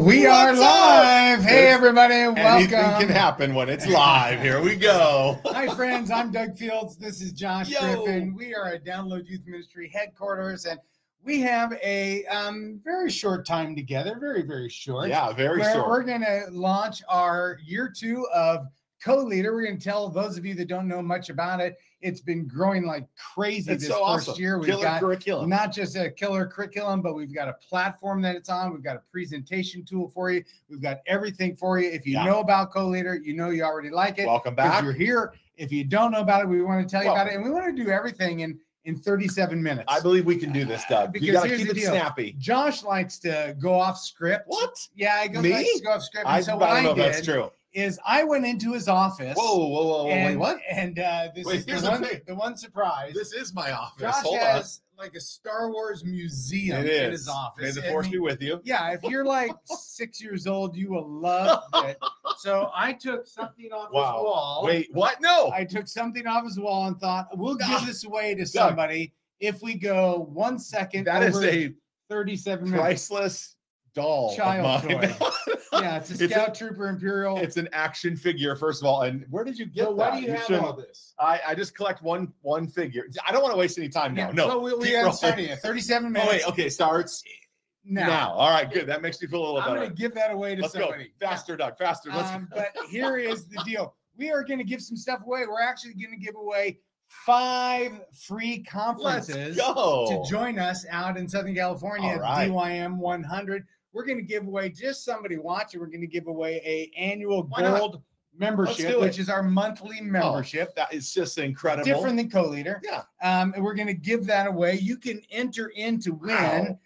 We are live. Hey, everybody. Welcome. Anything can happen when it's live. Here we go. Hi, friends. I'm Doug Fields. This is Josh Griffin. We are at Download Youth Ministry headquarters, and we have a very short time together. Very, very short. Yeah, very short. We're going to launch our year 2 of Coleader. We're going to tell those of you that don't know much about it, it's been growing like crazy this first year. We've got curriculum. Not just a killer curriculum, but we've got a platform that it's on. We've got a presentation tool for you. We've got everything for you. If you know about Coleader, you know you already like it. Welcome back. You're here. If you don't know about it, we want to tell you about it. And we want to do everything in 37 minutes. I believe we can do this, Doug. Because you got to here's keep the it deal. snappy. Josh likes to go off script. What? Yeah, I likes to go off script. I so don't know if that's true. I went into his office. Whoa, and, wait, what? And this is the one surprise. This is my office. Josh has like a Star Wars museum in his office. May the force be with you. Yeah, if you're like 6 years old, you will love it. So I took something off his wall. Wait, what? No. I took something off his wall and thought, we'll give this away to somebody if we go 1 second. That is a 37 minutes. Priceless doll. Child toy. Yeah, it's a Scout Trooper Imperial. It's an action figure, first of all. And where did you get that? Why do you have all this? I just collect one figure. I don't want to waste any time now. No. So we haven't started yet. 37 minutes. Oh, wait. Okay. Starts now. All right. Good. That makes me feel a little better. I'm going to give that away to somebody. Go. Faster, Doug. Faster. But here is the deal. We are going to give some stuff away. We're actually going to give away 5 free conferences to join us out in Southern California at DYM 100. We're going to give away, just somebody watching, we're going to give away a annual gold membership, which is our monthly membership. That is just incredible. Different than Coleader. Yeah. And we're going to give that away. You can enter in to win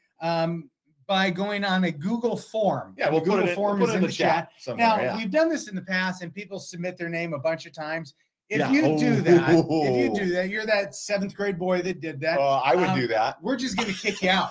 by going on a Google form. Yeah, we'll Google form is in the chat. Now, we've done this in the past, and people submit their name a bunch of times. If you do that, you're that 7th grade boy that did that. I would do that. We're just going to kick you out.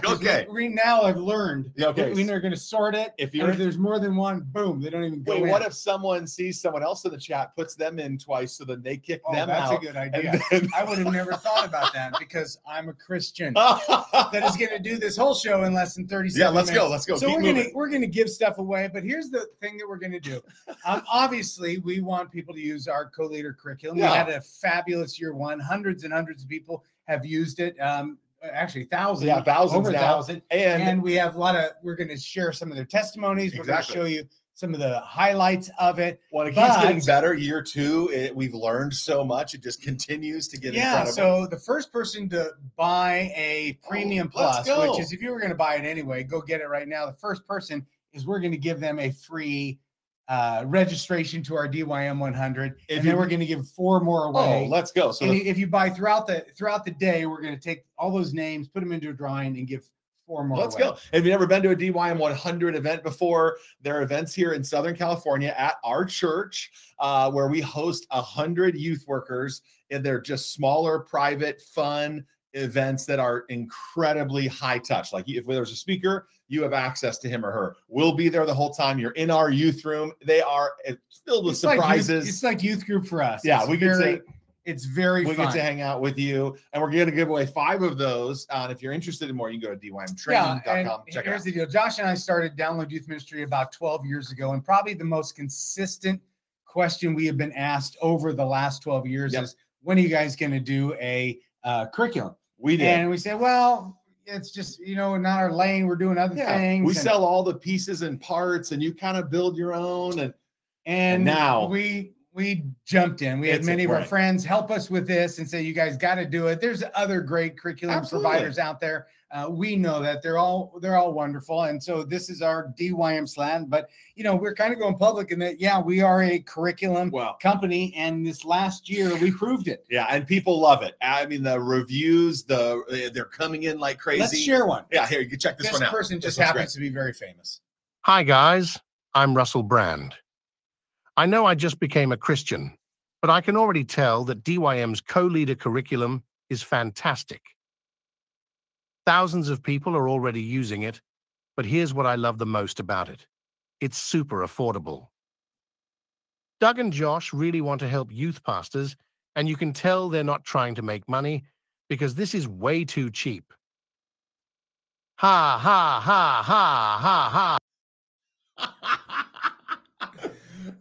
Okay. We now have learned. Okay. We're going to sort it. If there's more than one, boom, they don't even go in. What if someone sees someone else in the chat, puts them in twice, so then they kick them out? That's a good idea. I would have never thought about that because I'm a Christian that is going to do this whole show in less than 30 seconds. Yeah, let's go. Let's go. So we're going to give stuff away, but here's the thing that we're going to do. Obviously, we want people to use our Coleader curriculum. We had a fabulous year 1. Hundreds and hundreds of people have used it. Actually, thousands. Yeah, thousands over now. 1,000. And we have we're going to share some of their testimonies. We're going to show you some of the highlights of it. Well, it keeps getting better. Year 2, we've learned so much. It just continues to get incredible. So the first person to buy a Premium Plus, which is if you were going to buy it anyway, go get it right now. The first person is we're going to give them a free registration to our DYM 100, and then we're going to give 4 more away. Oh, let's go! So if you buy throughout the day, we're going to take all those names, put them into a drawing, and give 4 more. Let's go! Have you ever been to a DYM 100 event before? There are events here in Southern California at our church where we host 100 youth workers, and they're just smaller, private, fun events that are incredibly high touch. Like if there's a speaker, you have access to him or her. We'll be there the whole time. You're in our youth room. They are filled with surprises. It's like youth group for us. Yeah, it's very fun. We get to hang out with you, and we're going to give away 5 of those. And if you're interested in more, you can go to dymtraining.com. Check it out. Here's the deal. Josh and I started Download Youth Ministry about 12 years ago, and probably the most consistent question we have been asked over the last 12 years is, when are you guys going to do a curriculum? We did. And we said, well, it's just, not our lane. We're doing other things. We sell all the pieces and parts, and you kind of build your own. And now we jumped in. We had many of our friends help us with this and say, you guys got to do it. There's other great curriculum providers out there. We know that they're all wonderful. And so this is our DYM slant, but we're kind of going public in that, we are a curriculum company. And this last year we proved it. Yeah. And people love it. I mean, the reviews, they're coming in like crazy. Let's share one. Yeah. Here, you can check this one out. This person just happens to be very famous. Hi guys, I'm Russell Brand. I know I just became a Christian, but I can already tell that DYM's Coleader curriculum is fantastic. Thousands of people are already using it, but here's what I love the most about it. It's super affordable. Doug and Josh really want to help youth pastors, and you can tell they're not trying to make money because this is way too cheap. Ha, ha, ha, ha, ha, ha.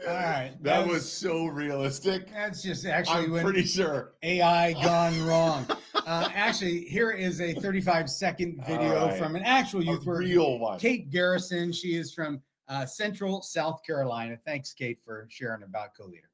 All right. That was so realistic. That's just actually I'm pretty sure AI gone wrong. Actually, here is a 35-second video from an actual youth worker, real one. Kate Garrison. She is from Central South Carolina. Thanks, Kate, for sharing about Coleader.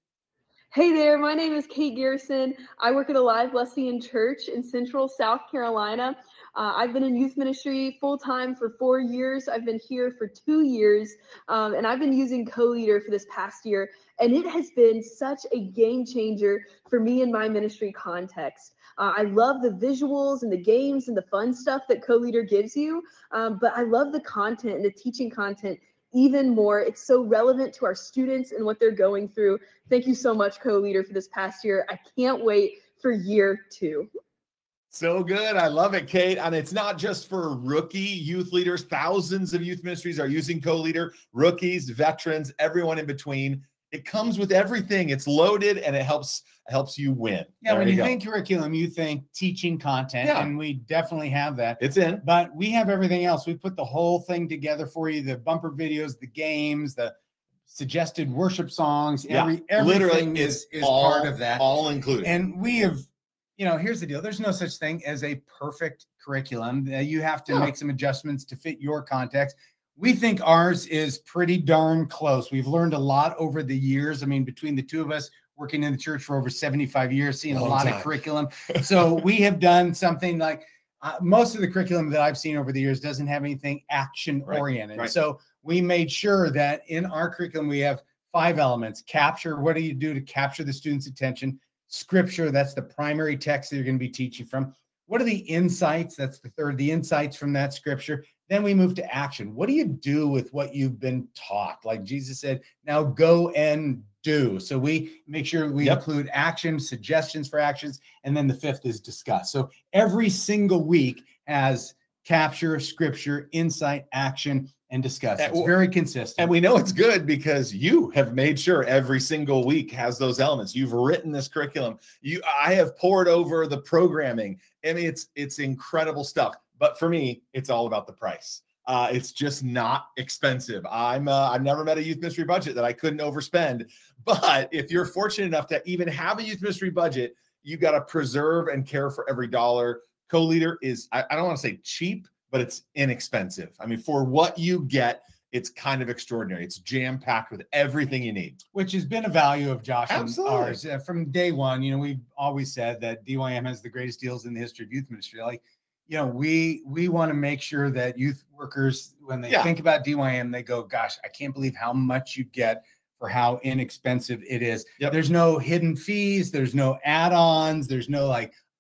Hey there, my name is Kate Garrison. I work at a Live Wesleyan Church in Central South Carolina. I've been in youth ministry full-time for 4 years. I've been here for 2 years, and I've been using Coleader for this past year, and it has been such a game changer for me in my ministry context. I love the visuals and the games and the fun stuff that Coleader gives you, but I love the content and the teaching content even more. It's so relevant to our students and what they're going through. Thank you so much, Coleader, for this past year. I can't wait for year 2. So good. I love it, Kate. And it's not just for rookie youth leaders. Thousands of youth ministries are using Coleader, rookies, veterans, everyone in between. It comes with everything. It's loaded and it helps you win. Yeah, when you think curriculum, you think teaching content, and we definitely have that. It's in. But we have everything else. We put the whole thing together for you, the bumper videos, the games, the suggested worship songs, everything is all, part of that. All included. And we have, here's the deal. There's no such thing as a perfect curriculum. You have to make some adjustments to fit your context. We think ours is pretty darn close. We've learned a lot over the years. I mean, between the two of us working in the church for over 75 years, seeing a lot of curriculum. So we have done something like most of the curriculum that I've seen over the years doesn't have anything action oriented. Right. So we made sure that in our curriculum, we have 5 elements. Capture, what do you do to capture the student's attention? Scripture, that's the primary text that you're going to be teaching from. What are the insights? That's the third, the insights from that scripture. Then we move to action. What do you do with what you've been taught? Like Jesus said, now go and do. So we make sure we include action, suggestions for actions, and then the 5th is discuss. So every single week has capture, scripture, insight, action, and discuss. It's very consistent. And we know it's good because you have made sure every single week has those elements. You've written this curriculum. I have poured over the programming. I mean, it's incredible stuff. But for me, it's all about the price. It's just not expensive. I've never met a youth ministry budget that I couldn't overspend. But if you're fortunate enough to even have a youth ministry budget, you got to preserve and care for every dollar. Coleader is, I don't want to say cheap, but it's inexpensive. I mean, for what you get, it's kind of extraordinary. It's jam-packed with everything you need. Which has been a value of Josh and ours. From day one, we've always said that DYM has the greatest deals in the history of youth ministry. Like, we want to make sure that youth workers, when they think about DYM, they go, gosh, I can't believe how much you get for how inexpensive it is. There's no hidden fees. There's no add-ons. There's no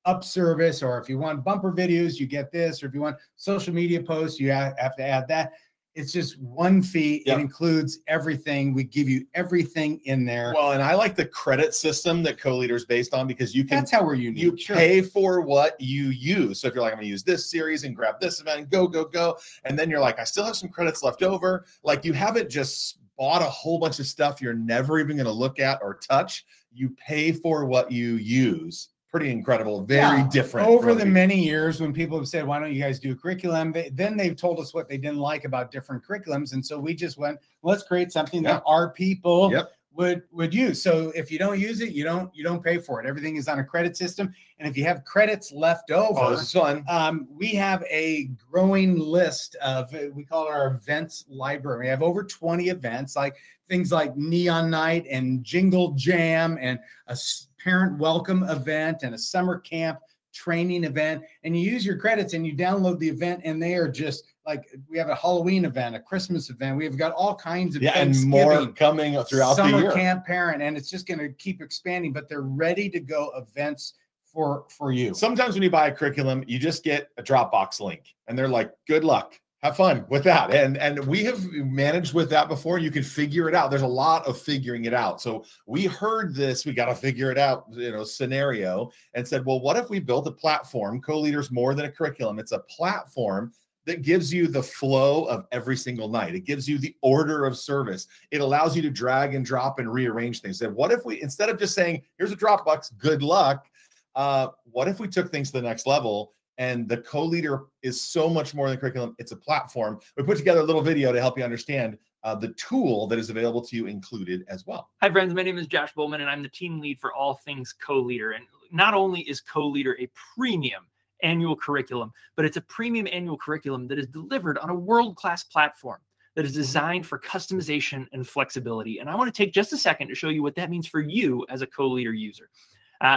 up service, or if you want bumper videos, you get this, or if you want social media posts, you have to add that. It's just one fee. It includes everything. We give you everything in there. Well, and I like the credit system that Coleader is based on, because you can. That's how we're unique. You pay for what you use. So if you're like, I'm going to use this series and grab this event and go, and then you're like, I still have some credits left over. Like, you haven't just bought a whole bunch of stuff you're never even going to look at or touch. You pay for what you use. Pretty incredible, very different. Over the many years, when people have said, why don't you guys do a curriculum? Then they've told us what they didn't like about different curriculums. And so we just went, let's create something that our people would use. So if you don't use it, you don't pay for it. Everything is on a credit system. And if you have credits left over, this is fun. We have a growing list of, we call it our events library. We have over 20 events, like things like Neon Night and Jingle Jam and a parent welcome event and a summer camp training event. And you use your credits and you download the event, and they are just like, we have a Halloween event, a Christmas event. We've got all kinds of and more coming throughout the year. Summer camp parent, and it's just going to keep expanding, but they're ready to go events for you. Sometimes when you buy a curriculum, you just get a Dropbox link and they're like, good luck. Have fun with that. And we have managed with that before. You can figure it out. There's a lot of figuring it out. So we heard this, we got to figure it out, scenario, and said, well, what if we built a platform? Coleader's more than a curriculum. It's a platform that gives you the flow of every single night. It gives you the order of service. It allows you to drag and drop and rearrange things. And what if we, instead of just saying, here's a Dropbox, good luck, what if we took things to the next level? And the Coleader is so much more than curriculum. It's a platform. We put together a little video to help you understand the tool that is available to you included as well. Hi, friends. My name is Josh Bowman, and I'm the team lead for all things Coleader. And not only is Coleader a premium annual curriculum, but it's a premium annual curriculum that is delivered on a world-class platform that is designed for customization and flexibility. And I want to take just a second to show you what that means for you as a Coleader user.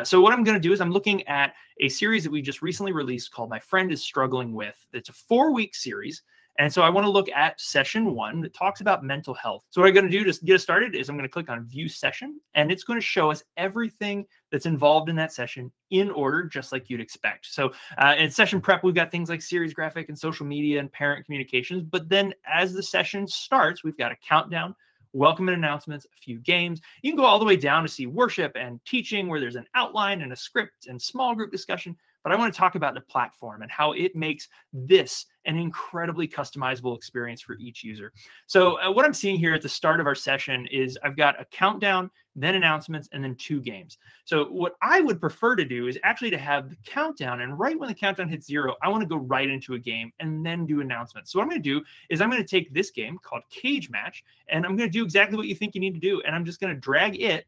So what I'm going to do is I'm looking at a series that we just recently released called My Friend is Struggling With. It's a 4-week series. And so I want to look at session 1 that talks about mental health. So what I'm going to do to get us started is I'm going to click on View Session, and it's going to show us everything that's involved in that session in order, just like you'd expect. So in session prep, we've got things like series graphic and social media and parent communications. But then as the session starts, we've got a countdown, welcome and announcements, a few games. You can go all the way down to see worship and teaching, where there's an outline and a script and small group discussion. But I want to talk about the platform and how it makes this an incredibly customizable experience for each user. So what I'm seeing here at the start of our session is I've got a countdown, then announcements, and then 2 games. So what I would prefer to do is actually to have the countdown, and right when the countdown hits 0, I want to go right into a game and then do announcements. So what I'm going to do is I'm going to take this game called Cage Match, and I'm going to do exactly what you think you need to do, and I'm just going to drag it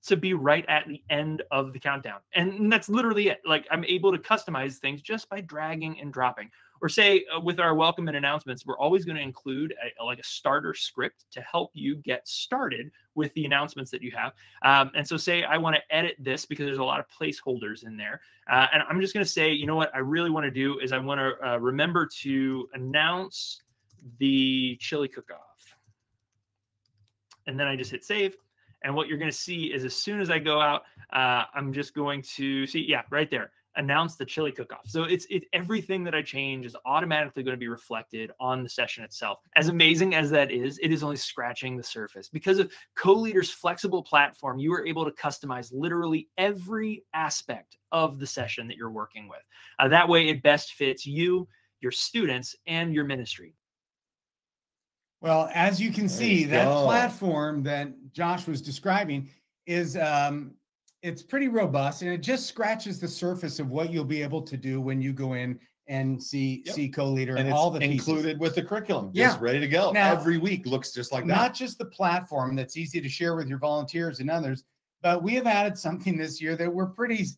to be right at the end of the countdown. And that's literally it. Like, I'm able to customize things just by dragging and dropping. Or say with our welcome and announcements, we're always going to include like a starter script to help you get started with the announcements that you have. And so say I want to edit this because there's a lot of placeholders in there. And I'm just going to say, you know what I really want to do is I want to remember to announce the chili cook-off. And then I just hit save. And what you're going to see is as soon as I go out, I'm just going to see, yeah, right there, announce the chili cook-off. So it's everything that I change is automatically going to be reflected on the session itself. As amazing as that is, it is only scratching the surface. Because of Coleader's flexible platform, you are able to customize literally every aspect of the session that you're working with. That way it best fits you, your students, and your ministry. Well, as you can see, that platform that Josh was describing is it's pretty robust, and it just scratches the surface of what you'll be able to do when you go in and see Coleader and all the pieces included with the curriculum, just ready to go. Now, every week looks just like that. Not just the platform that's easy to share with your volunteers and others, but we have added something this year that we're pretty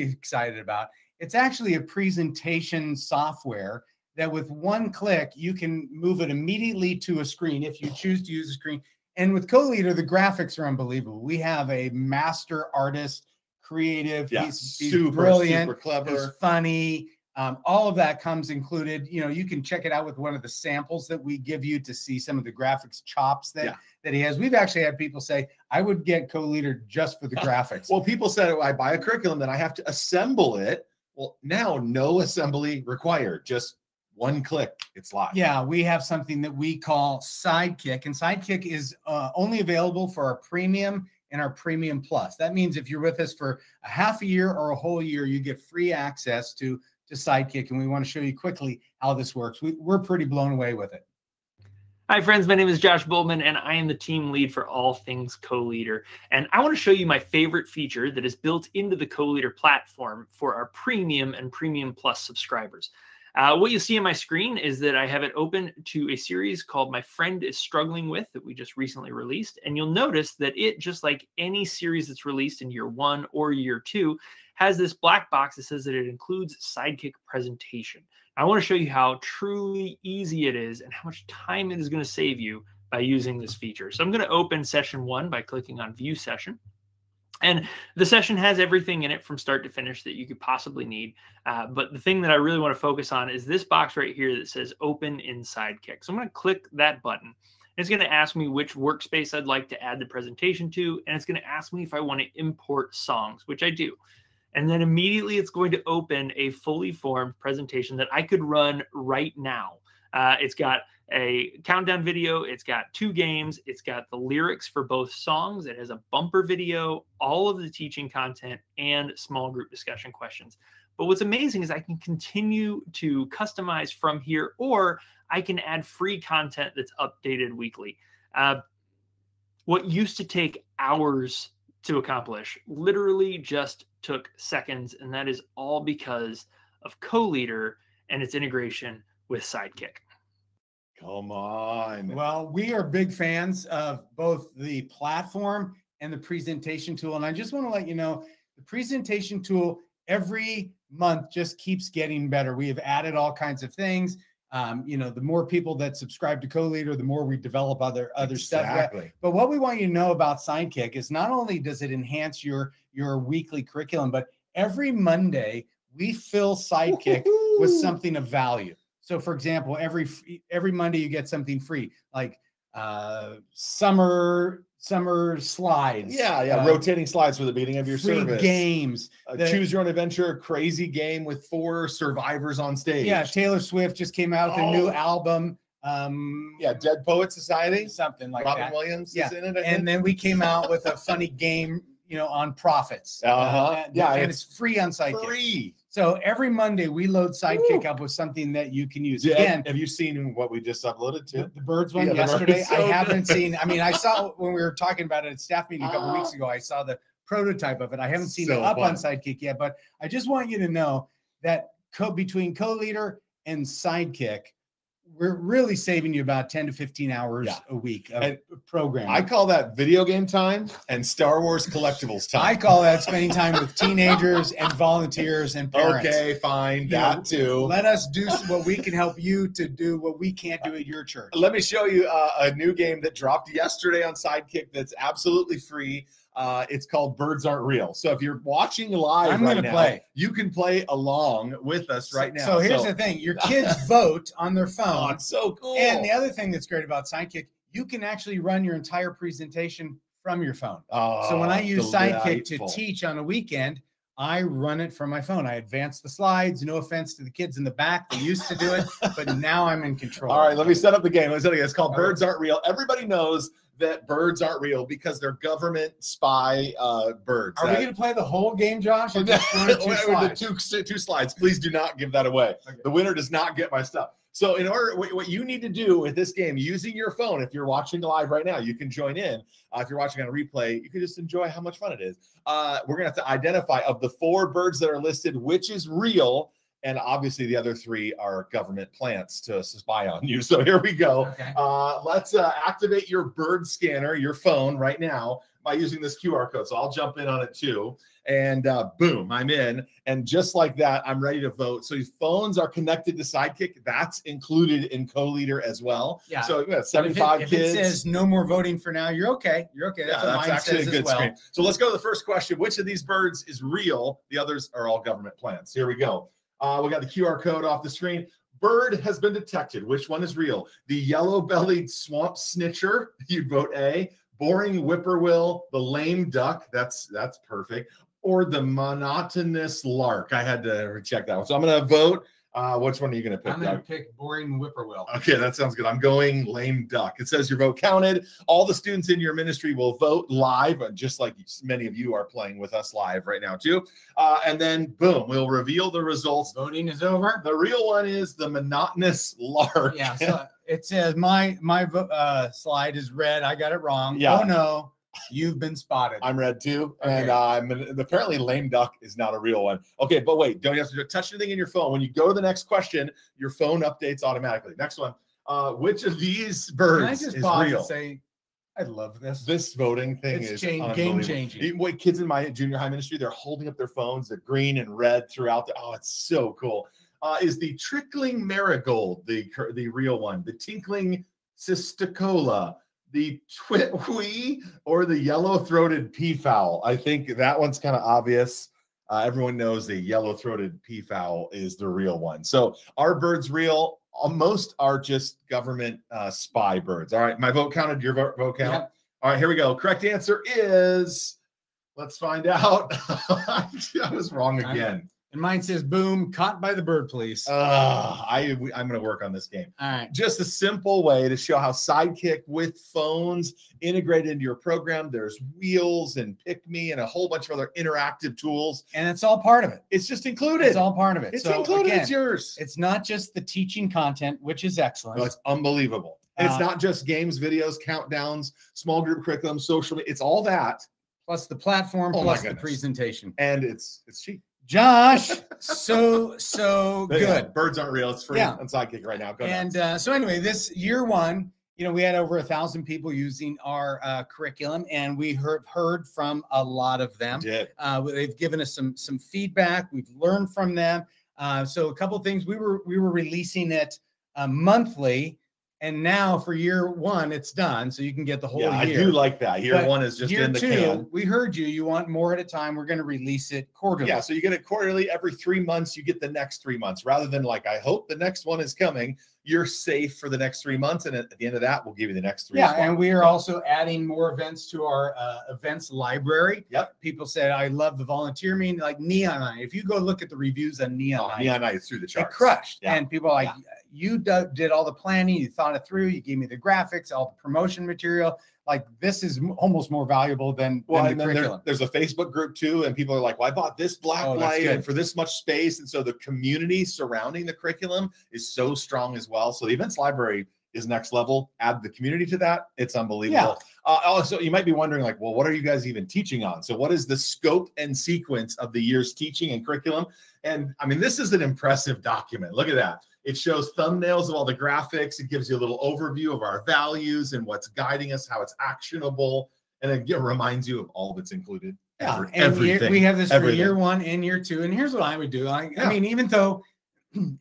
excited about. It's actually a presentation software that with one click, you can move it immediately to a screen if you choose to use a screen. And with Coleader, the graphics are unbelievable. We have a master artist, creative, he's super brilliant, super clever, he's funny. All of that comes included. You know, you can check it out with one of the samples that we give you to see some of the graphics chops that he has. We've actually had people say, I would get Coleader just for the graphics. Well, people said, I buy a curriculum, then I have to assemble it. Well, now no assembly required, just one click, it's live. Yeah, we have something that we call Sidekick, and Sidekick is only available for our premium and our premium plus. That means if you're with us for a half a year or a whole year, you get free access to Sidekick, and we want to show you quickly how this works. We're pretty blown away with it. Hi, friends. My name is Josh Bowman, and I am the team lead for all things Coleader. And I want to show you my favorite feature that is built into the Coleader platform for our premium and premium plus subscribers. What you see on my screen is that I have it open to a series called My Friend is Struggling With that we just recently released. And you'll notice that it, just like any series that's released in year 1 or year 2, has this black box that says that it includes Sidekick presentation. I want to show you how truly easy it is and how much time it is going to save you by using this feature. So I'm going to open session 1 by clicking on View Session. And the session has everything in it from start to finish that you could possibly need. But the thing that I really want to focus on is this box right here that says Open in Sidekick. So I'm going to click that button. It's going to ask me which workspace I'd like to add the presentation to. And it's going to ask me if I want to import songs, which I do. And then immediately it's going to open a fully formed presentation that I could run right now. It's got a countdown video, it's got 2 games, it's got the lyrics for both songs, it has a bumper video, all of the teaching content, and small group discussion questions. But what's amazing is I can continue to customize from here, or I can add free content that's updated weekly. What used to take hours to accomplish literally just took seconds, and that is all because of Coleader and its integration with Sidekick. Come on. Well, we are big fans of both the platform and the presentation tool. And I just want to let you know, the presentation tool every month just keeps getting better. We have added all kinds of things. The more people that subscribe to Coleader, the more we develop other stuff. But what we want you to know about Sidekick is not only does it enhance your weekly curriculum, but every Monday we fill Sidekick with something of value. So, for example, every Monday you get something free, like summer slides. Rotating slides for the beginning of your service. Games. Choose your own adventure, crazy game with 4 survivors on stage. Yeah, Taylor Swift just came out with a new album. Dead Poet Society, something like Robin that. Williams is in it. And then we came out with a funny game, on profits. And it's free on Sidekick. Free. So every Monday we load Sidekick up with something that you can use. Again, have you seen what we just uploaded to? The birds one yesterday. I haven't seen. I mean, I saw when we were talking about it at staff meeting a couple weeks ago. I saw the prototype of it. I haven't seen it up on Sidekick yet, but I just want you to know that between Coleader and Sidekick, we're really saving you about 10 to 15 hours a week of programming. I call that video game time and Star Wars collectibles time. I call that spending time with teenagers and volunteers and parents. Okay, fine. That too. Let us do what we can help you to do what we can't do at your church. Let me show you a new game that dropped yesterday on Sidekick that's absolutely free. It's called Birds Aren't Real. So if you're watching live you can play along with us right now. So here's the thing. Your kids vote on their phone. Oh, it's so cool. And the other thing that's great about Sidekick, you can actually run your entire presentation from your phone. So when I use Sidekick to teach on a weekend, I run it from my phone. I advance the slides. No offense to the kids in the back. They used to do it, but now I'm in control. All right, let me set up the game. It's called Birds Aren't Real. Everybody knows that birds aren't real because they're government spy birds. Are we going to play the whole game, Josh? Or just two slides. Please do not give that away. Okay. The winner does not get my stuff. So in order, what you need to do with this game, using your phone, if you're watching live right now, you can join in. If you're watching on a replay, you can just enjoy how much fun it is. We're going to have to identify, of the 4 birds that are listed, which is real. And obviously the other 3 are government plants to spy on you. So here we go. Okay. Let's activate your bird scanner, your phone right now by using this QR code. So I'll jump in on it too. And boom, I'm in. And just like that, I'm ready to vote. So your phones are connected to Sidekick. That's included in Coleader as well. Yeah. So we got 75 kids. If it says no more voting for now, you're okay. You're okay. That's actually a good screen. So let's go to the first question. Which of these birds is real? The others are all government plants. Here we go. We got the QR code off the screen. Bird has been detected. Which one is real? The yellow-bellied swamp snitcher, you'd vote A. Boring whippoorwill, the lame duck, that's perfect. Or the monotonous lark. I had to check that one. So I'm going to vote. Which one are you going to pick? I'm going to pick boring whippoorwill. Okay, that sounds good. I'm going lame duck. It says your vote counted. All the students in your ministry will vote live, just like many of you are playing with us live right now too. And then boom, we'll reveal the results. Voting is over. The real one is the monotonous lark. Yeah, so it says my slide is red. I got it wrong. Yeah. Oh no. You've been spotted. I'm red too. Okay. And apparently lame duck is not a real one. Okay, but wait, don't you have to touch anything in your phone? When you go to the next question, your phone updates automatically. Next one. Which of these birds is real? And say, I love this. This voting thing is game changing. Wait, kids in my junior high ministry, they're holding up their phones. They're green and red throughout. It's so cool. Is the trickling marigold the real one? The tinkling cisticola, the twitwee, or the yellow-throated peafowl? I think that one's kind of obvious. Everyone knows the yellow-throated peafowl is the real one. So are birds real? Most are just government spy birds. All right, my vote counted. Your vote count? Yep. All right, here we go. Correct answer is, let's find out. I was wrong again. And mine says, boom, caught by the bird police. I'm going to work on this game. All right. Just a simple way to show how Sidekick with phones integrated into your program. There's wheels and Pick Me and a whole bunch of other interactive tools. And it's all part of it. It's just included. It's all part of it. It's included. Again, it's yours. It's not just the teaching content, which is excellent. No, it's unbelievable. And it's not just games, videos, countdowns, small group curriculum, social media. It's all that. Plus the platform, plus the presentation. And it's cheap. Josh, so good. Yeah, birds aren't real. It's free on Sidekick right now. Go and so anyway, this year one, we had over 1,000 people using our curriculum, and we heard from a lot of them. They've given us some feedback. We've learned from them. So a couple of things. We were releasing it monthly. And now for year one, it's done. So you can get the whole year. I do like that. Year one is just in the can. We heard you. You want more at a time. We're going to release it quarterly. Yeah. So you get it quarterly. Every 3 months, you get the next 3 months. Rather than like, I hope the next one is coming. You're safe for the next 3 months. And at the end of that, we'll give you the next 3 months. Yeah. And we are also adding more events to our events library. Yep. People said, I love the volunteer meeting, like Neon Night. If you go look at the reviews on Neon Night. Neon Night is through the charts. It crushed. Yeah. And people are like, you did all the planning, you thought it through, you gave me the graphics, all the promotion material. Like, this is almost more valuable than the curriculum. There's a Facebook group too, and people are like, well, I bought this black light and for this much space. And so the community surrounding the curriculum is so strong as well. So the events library is next level. Add the community to that. It's unbelievable. Yeah. Also, you might be wondering, like, well, what are you guys even teaching on? So what is the scope and sequence of the year's teaching and curriculum? And I mean, this is an impressive document. Look at that. It shows thumbnails of all the graphics. It gives you a little overview of our values and what's guiding us, how it's actionable. And it reminds you of all that's included. Yeah, everything. We have this for year one and year two. And here's what I would do. I mean, even though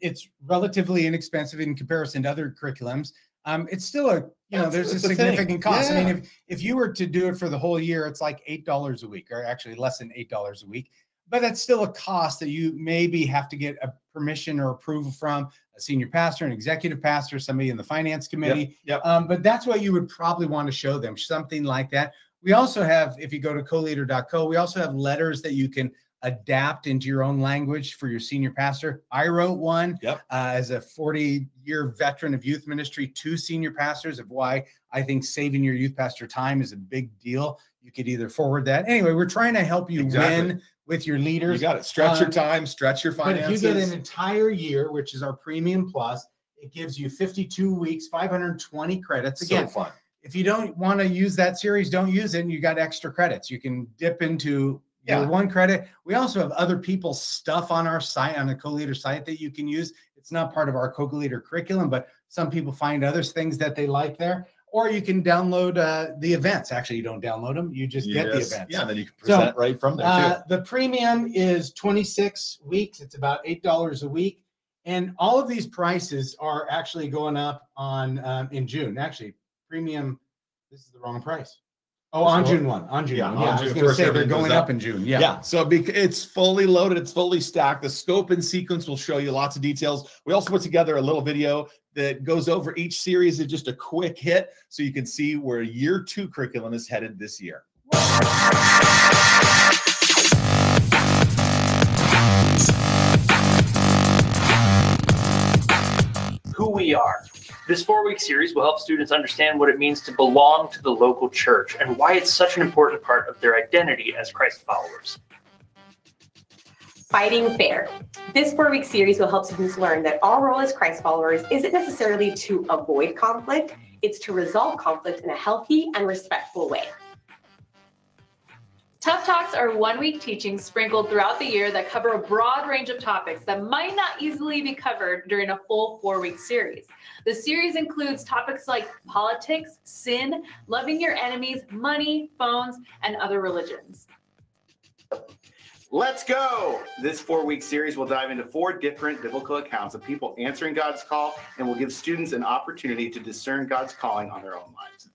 it's relatively inexpensive in comparison to other curriculums, it's still there's a significant cost. I mean, if you were to do it for the whole year, it's like $8 a week, or actually less than $8 a week. But that's still a cost that you maybe have to get a permission or approval from a senior pastor, an executive pastor, somebody in the finance committee. But that's what you would probably want to show them, something like that. We also have, if you go to coleader.co, we also have letters that you can adapt into your own language for your senior pastor. I wrote one as a 40-year veteran of youth ministry to senior pastors of why I think saving your youth pastor time is a big deal. You could either forward that. Anyway, we're trying to help you win with your leaders. You got it. Stretch your time, stretch your finances. But if you get an entire year, which is our premium plus, it gives you 52 weeks, 520 credits. Again, so fun. If you don't want to use that series, don't use it, and you got extra credits. You can dip into your one credit. We also have other people's stuff on our site, on the Coleader site, that you can use. It's not part of our Coleader curriculum, but some people find other things that they like there. Or you can download the events. Actually, you don't download them. You just get the events. Yeah, and then you can present right from there, too. The premium is 26 weeks. It's about $8 a week. And all of these prices are actually going up on in June. Actually, premium, this is the wrong price. Oh, on June 1. On June 1. Yeah, I was going to say they're going up in June. Yeah. So it's fully loaded. It's fully stacked. The scope and sequence will show you lots of details. We also put together a little video that goes over each series in just a quick hit, so you can see where year 2 curriculum is headed this year. Who we are. This 4-week series will help students understand what it means to belong to the local church and why it's such an important part of their identity as Christ followers. Fighting fair. This 4-week series will help students learn that our role as Christ followers isn't necessarily to avoid conflict, it's to resolve conflict in a healthy and respectful way. Tough Talks are 1-week teachings sprinkled throughout the year that cover a broad range of topics that might not easily be covered during a full 4-week series. The series includes topics like politics, sin, loving your enemies, money, phones, and other religions. Let's go! This 4-week series will dive into 4 different biblical accounts of people answering God's call and will give students an opportunity to discern God's calling on their own lives.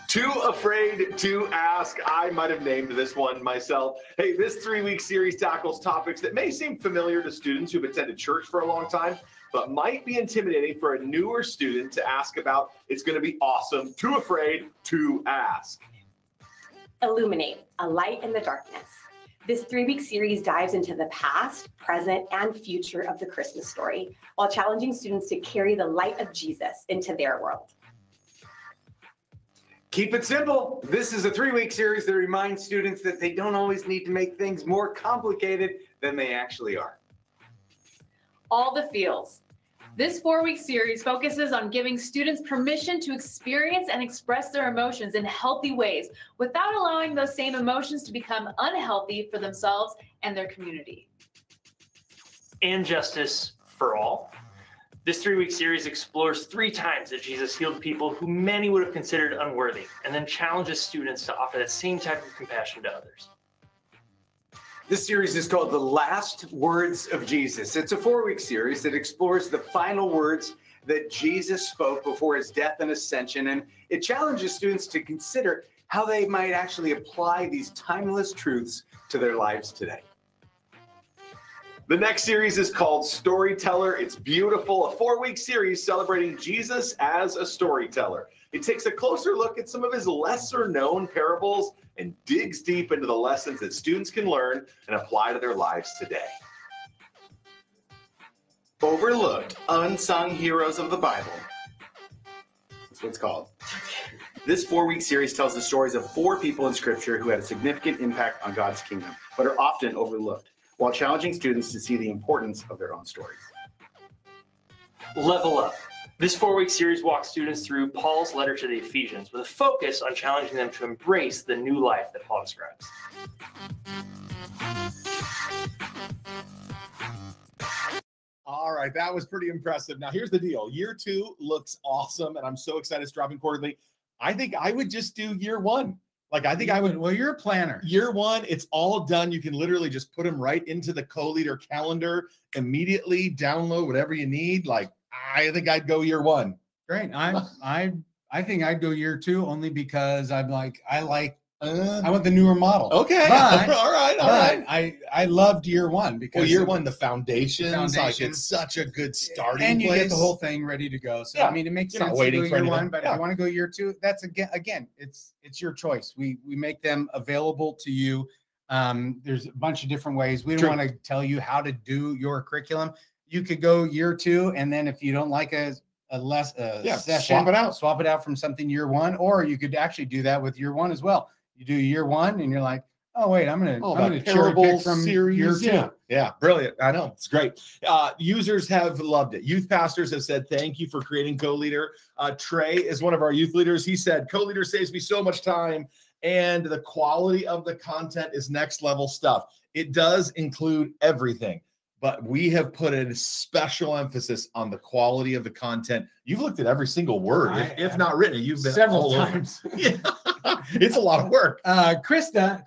Too afraid to ask. I might have named this one myself. Hey, this 3-week series tackles topics that may seem familiar to students who've attended church for a long time, but might be intimidating for a newer student to ask about. It's going to be awesome. Too afraid to ask. Illuminate, a light in the darkness. This 3-week series dives into the past, present, and future of the Christmas story, while challenging students to carry the light of Jesus into their world. Keep it simple. This is a 3-week series that reminds students that they don't always need to make things more complicated than they actually are. All the feels. This 4-week series focuses on giving students permission to experience and express their emotions in healthy ways without allowing those same emotions to become unhealthy for themselves and their community. And justice for all. This 3-week series explores 3 times that Jesus healed people who many would have considered unworthy, and then challenges students to offer that same type of compassion to others. This series is called The Last Words of Jesus. It's a 4-week series that explores the final words that Jesus spoke before his death and ascension, and it challenges students to consider how they might actually apply these timeless truths to their lives today. The next series is called Storyteller. It's beautiful, a 4-week series celebrating Jesus as a storyteller. It takes a closer look at some of his lesser known parables and digs deep into the lessons that students can learn and apply to their lives today. Overlooked, Unsung Heroes of the Bible. That's what it's called. This 4-week series tells the stories of 4 people in Scripture who had a significant impact on God's kingdom, but are often overlooked, while challenging students to see the importance of their own stories. Level Up. This 4-week series walks students through Paul's letter to the Ephesians with a focus on challenging them to embrace the new life that Paul describes. All right, that was pretty impressive. Now, here's the deal. Year 2 looks awesome, and I'm so excited it's dropping quarterly. I think I would just do year 1. Like, I think I would. Well, you're a planner. Year 1, it's all done. You can literally just put them right into the Coleader calendar, immediately download whatever you need. Like, I think I'd go year 1. Great. I think I'd go year 2 only because I want the newer model. Okay. But, all right. I loved year 1 because year 1, the foundations, like it's such a good starting and you place. get the whole thing ready to go. So yeah. I mean, it makes You're sense not to waiting go for year anything. 1, but yeah. if you want to go year 2, that's again, it's your choice. We make them available to you. There's a bunch of different ways. We don't want to tell you how to do your curriculum. You could go year 2, and then if you don't like a session, swap it out from something year 1, or you could actually do that with year 1 as well. You do year 1 and you're like, oh wait, I'm gonna cherry pick from series. Year 2. Yeah, brilliant. I know, it's great. Users have loved it. Youth pastors have said thank you for creating Coleader. Trey is one of our youth leaders. He said Coleader saves me so much time, and the quality of the content is next level stuff. It does include everything, but we have put a special emphasis on the quality of the content. You've looked at every single word, if not written it. You've been several times. Yeah. It's a lot of work. Krista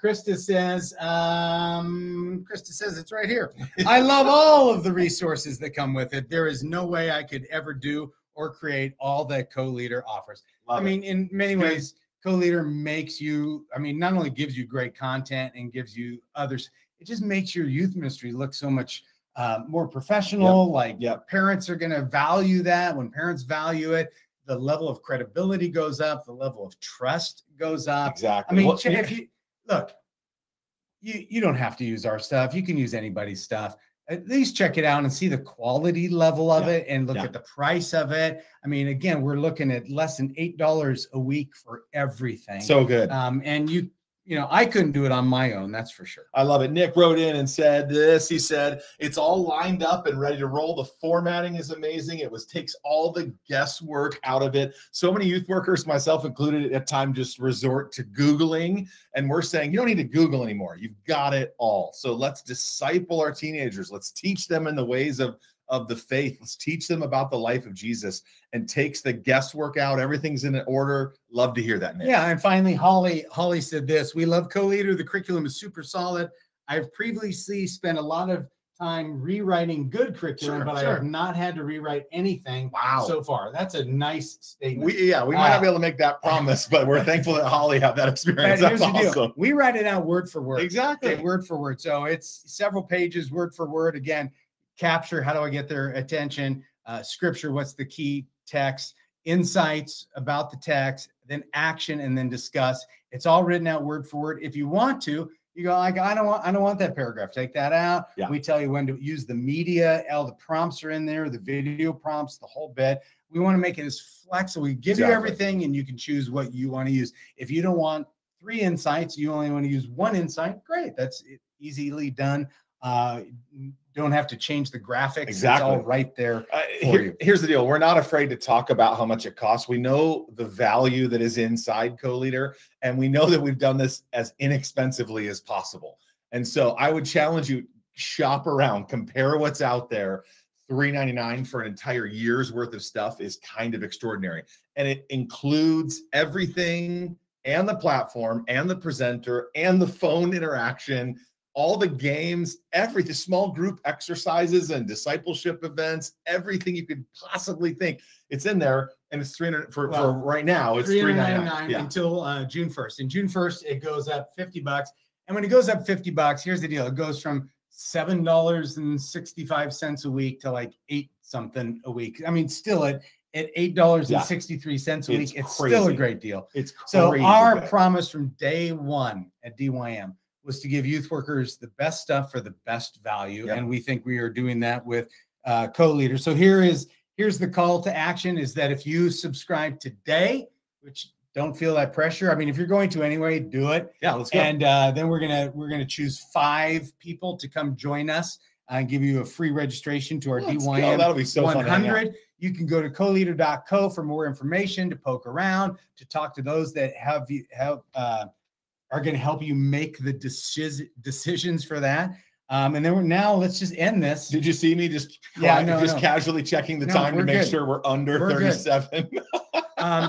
says it's right here. I love all of the resources that come with it. There is no way I could ever do or create all that Coleader offers. I mean, in many ways, Coleader makes you, not only gives you great content and gives you others, it just makes your youth ministry look so much more professional. Parents are going to value that. When parents value it, the level of credibility goes up, the level of trust goes up. Exactly. If you look, you don't have to use our stuff. You can use anybody's stuff. At least check it out and see the quality level of it and look at the price of it. Again, we're looking at less than $8 a week for everything. So good. And I couldn't do it on my own. That's for sure. I love it. Nick wrote in and said this. He said, it's all lined up and ready to roll. The formatting is amazing. It takes all the guesswork out of it. So many youth workers, myself included, at times just resort to Googling. And we're saying, you don't need to Google anymore. You've got it all. So let's disciple our teenagers. Let's teach them in the ways of the faith. Let's teach them about the life of Jesus, and takes the guesswork out. Everything's in order. Love to hear that, Nick. Yeah. And finally, Holly said this: we love Coleader. The curriculum is super solid. I've previously spent a lot of time rewriting good curriculum, but I have not had to rewrite anything so far. That's a nice statement. We might not be able to make that promise, but we're thankful that Holly had that experience. That's awesome. We write it out word for word. Exactly. Okay, word for word. So it's several pages, word for word. Again, capture, how do I get their attention? Scripture, what's the key text? Insights about the text, then action, and then discuss. It's all written out word for word. If you want to, you go like, I don't want that paragraph. Take that out. Yeah. We tell you when to use the media. All the prompts are in there, the video prompts, the whole bit. We want to make it as flexible. We give you everything, and you can choose what you want to use. If you don't want 3 insights, you only want to use 1 insight. Great. That's easily done Don't have to change the graphics. Exactly. It's all right there. Here's the deal. We're not afraid to talk about how much it costs. We know the value that is inside Coleader, and we know that we've done this as inexpensively as possible. And so I would challenge you, shop around, compare what's out there. $3.99 for an entire year's worth of stuff is kind of extraordinary. And it includes everything and the platform and the presenter and the phone interaction, all the games, everything, small group exercises and discipleship events, everything you could possibly think. It's in there, and it's $300 for right now. It's $3.99 until June 1st. And June 1st, it goes up $50. And when it goes up $50, here's the deal: it goes from $7.65 a week to like $8 something a week. I mean, still at $8.63 a week, it's still a great deal. It's crazy. So our promise from day one at DYM was to give youth workers the best stuff for the best value. And we think we are doing that with Coleader. So here's the call to action, is that if you subscribe today, which don't feel that pressure. I mean, if you're going to anyway, do it. Yeah, let's go. And then we're gonna choose 5 people to come join us and give you a free registration to our DYM. That'll be so 100. You can go to coleader.co for more information, to poke around, to talk to those that are going to help you make the decisions for that. And then let's just end this. Did you see me just casually checking the time to make sure we're under 37?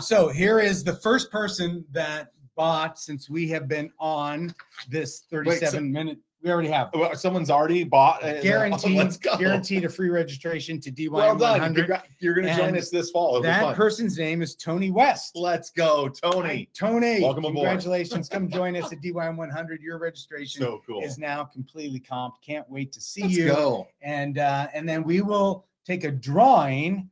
So here is the first person that bought, since we have been on this 37-minute. We already have. Someone's already bought. Guaranteed a free registration to DYM. Well done. 100. You're going to join us this fall. That person's name is Tony West. Let's go, Tony. Hi, Tony, welcome aboard. Congratulations. Come join us at DYM 100. Your registration is now completely comped. Can't wait to see you. Let's go. And then we will take a drawing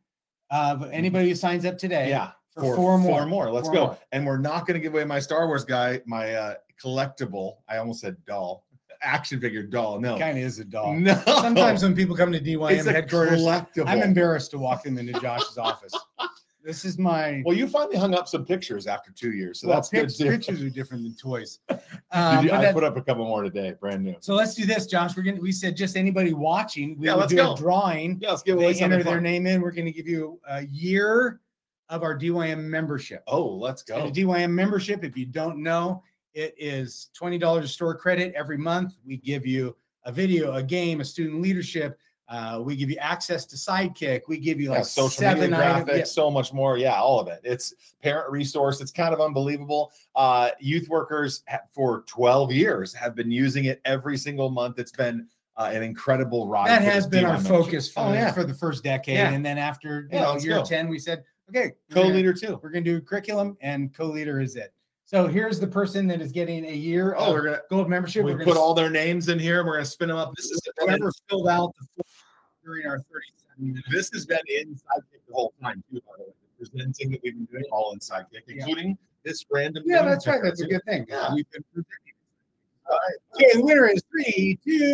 of anybody who signs up today. Yeah. For four more. Let's go. And we're not going to give away my Star Wars guy, my collectible. I almost said doll. Action figure doll. No, it kind of is a doll. No, sometimes when people come to DYM headquarters, collectible. I'm embarrassed to walk them into Josh's office. This is my. Well, you finally hung up some pictures after 2 years, so that's good. Pictures are different than toys. I put up a couple more today, brand new. So let's do this, Josh. We said just anybody watching. Let's do a drawing. Yeah, let's give away something. Enter their name in. We're going to give you a year of our DYM membership. Oh, let's go. And a DYM membership, if you don't know, it is $20 store credit every month. We give you a video, a game, a student leadership. We give you access to Sidekick. We give you like social media graphics, so much more. Yeah, all of it. It's parent resource. It's kind of unbelievable. Youth workers for 12 years have been using it every single month. It's been an incredible ride. That has been our focus for the first decade. And then after year 10, we said, okay, Co-Leader too. We're going to do curriculum, and Co-Leader is it. So here's the person that is getting a year of gold membership. We put all their names in here, and we're going to spin them up. This is whoever filled out the form during our 37 minutes. This has been in Sidekick the whole time, too, by the way. The presenting that we've been doing all in Sidekick, including this random. Yeah, that's right. That's a good thing. Yeah. We've been presenting. All right. Okay, the winner is 3, 2.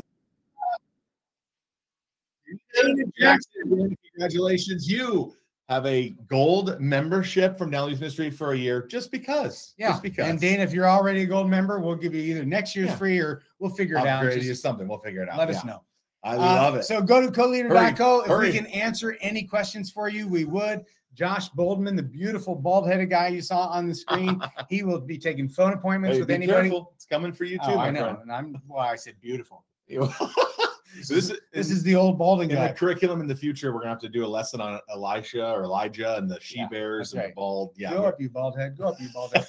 Jackson, congratulations. You have a gold membership from Now Youth Ministry for a year, just because. Yeah. Just because. And Dana, if you're already a gold member, we'll give you either next year's free, or we'll figure it out. Upgrade you something. We'll figure it out. Let us know. I love it. So go to coleader.co. If we can answer any questions for you, we would. Josh Boldman, the beautiful bald-headed guy you saw on the screen, he will be taking phone appointments with anybody. Careful. It's coming for you too. I know. Friend. And I said beautiful. So this is the old balding guy. In the curriculum in the future, we're gonna have to do a lesson on Elijah and the she-bears and the bald. Yeah, go up, you bald head. Go up, you bald head.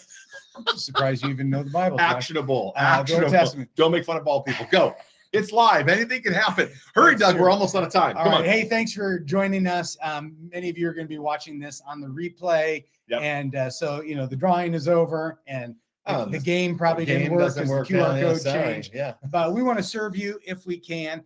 I'm surprised you even know the Bible. Actionable. Old Testament. Don't make fun of bald people. Go. It's live. Anything can happen. Hurry, Doug. We're almost out of time. Come on. Hey, thanks for joining us. Many of you are going to be watching this on the replay. Yep. And so, the drawing is over, and the game probably didn't work because the QR code changed. Yeah. But we want to serve you if we can.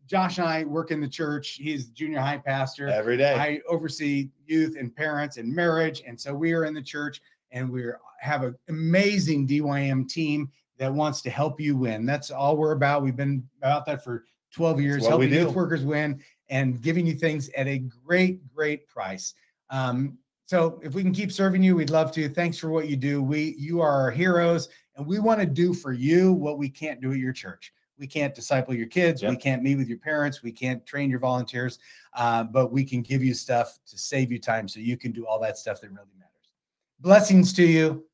Josh and I work in the church. He's the junior high pastor. Every day. I oversee youth and parents and marriage. And so we are in the church, and we have an amazing DYM team that wants to help you win. That's all we're about. We've been about that for 12 years, helping youth workers win and giving you things at a great, great price. So if we can keep serving you, we'd love to. Thanks for what you do. You are our heroes, and we want to do for you what we can't do at your church. We can't disciple your kids. We can't meet with your parents. We can't train your volunteers, but we can give you stuff to save you time so you can do all that stuff that really matters. Blessings to you.